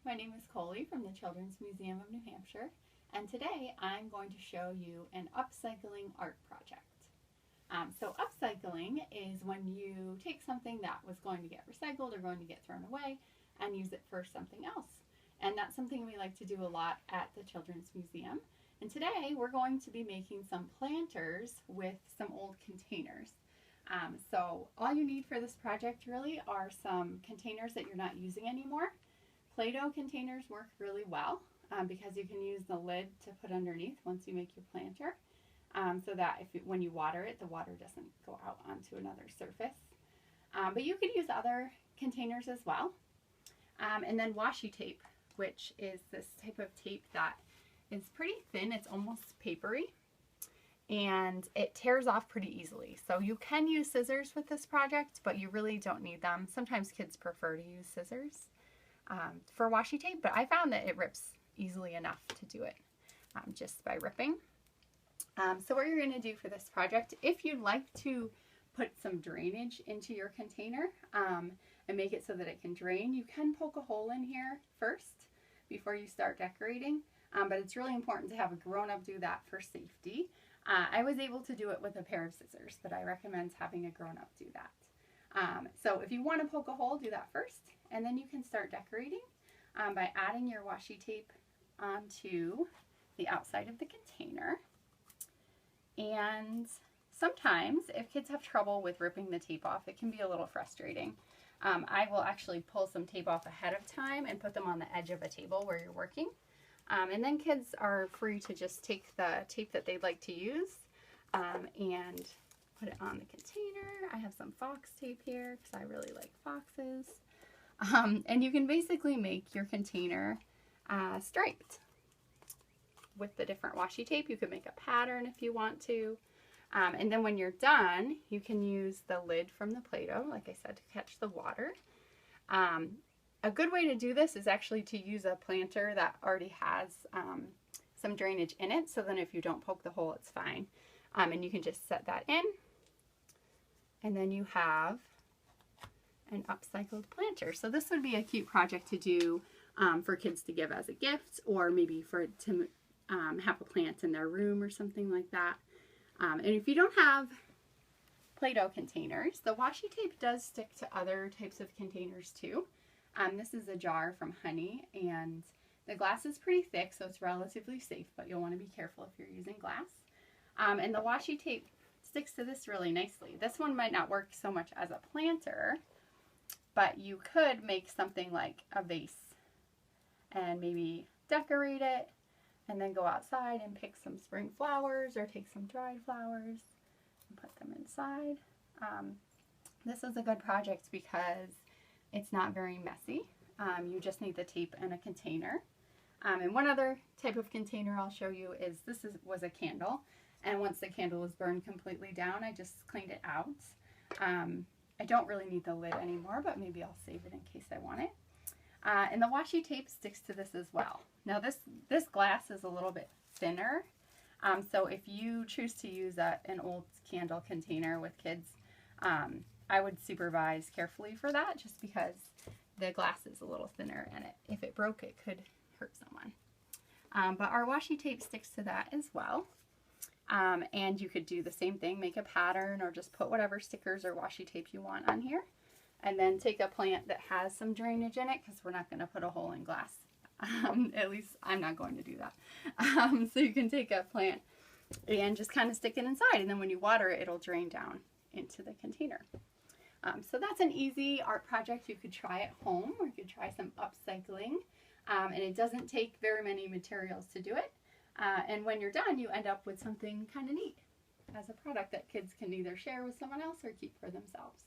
my name is Coley from the Children's Museum of New Hampshire, and today I'm going to show you an upcycling art project. So upcycling is when you take something that was going to get recycled or going to get thrown away and use it for something else. And that's something we like to do a lot at the Children's Museum. And today we're going to be making some planters with some old containers. So all you need for this project really are some containers that you're not using anymore. Play-Doh containers work really well because you can use the lid to put underneath once you make your planter so that when you water it, the water doesn't go out onto another surface. But you could use other containers as well. And then washi tape, which is this type of tape that is pretty thin. It's almost papery. And it tears off pretty easily. So you can use scissors with this project, but you really don't need them. Sometimes kids prefer to use scissors for washi tape, but I found that it rips easily enough to do it just by ripping. So what you're going to do for this project, if you'd like to put some drainage into your container and make it so that it can drain, you can poke a hole in here first before you start decorating, but it's really important to have a grown-up do that for safety. I was able to do it with a pair of scissors, but I recommend having a grown-up do that. So if you want to poke a hole, do that first, and then you can start decorating by adding your washi tape onto the outside of the container. And sometimes, if kids have trouble with ripping the tape off, it can be a little frustrating. I will actually pull some tape off ahead of time and put them on the edge of a table where you're working. And then kids are free to just take the tape that they'd like to use and put it on the container. I have some fox tape here because I really like foxes. And you can basically make your container striped with the different washi tape. You could make a pattern if you want to. And then when you're done, you can use the lid from the Play-Doh, like I said, to catch the water. A good way to do this is actually to use a planter that already has some drainage in it, so then if you don't poke the hole, it's fine. And you can just set that in, and then you have an upcycled planter. So this would be a cute project to do for kids to give as a gift, or maybe to have a plant in their room or something like that. And if you don't have Play-Doh containers, the washi tape does stick to other types of containers too. This is a jar from Honey, and the glass is pretty thick, so it's relatively safe, but you'll want to be careful if you're using glass. And the washi tape sticks to this really nicely. This one might not work so much as a planter, but you could make something like a vase and maybe decorate it, and then go outside and pick some spring flowers or take some dried flowers and put them inside. This is a good project because it's not very messy. You just need the tape and a container. And one other type of container I'll show you is was a candle. And once the candle was burned completely down, I just cleaned it out. I don't really need the lid anymore, but maybe I'll save it in case I want it. And the washi tape sticks to this as well. Now this glass is a little bit thinner. So if you choose to use an old candle container with kids, I would supervise carefully for that, just because the glass is a little thinner and if it broke, it could hurt someone. But our washi tape sticks to that as well. And you could do the same thing, make a pattern or just put whatever stickers or washi tape you want on here. And then take a plant that has some drainage in it, because we're not going to put a hole in glass. At least I'm not going to do that. So you can take a plant and just kind of stick it inside, and then when you water it, it'll drain down into the container. So that's an easy art project you could try at home, or you could try some upcycling. And it doesn't take very many materials to do it. And when you're done, you end up with something kind of neat as a product that kids can either share with someone else or keep for themselves.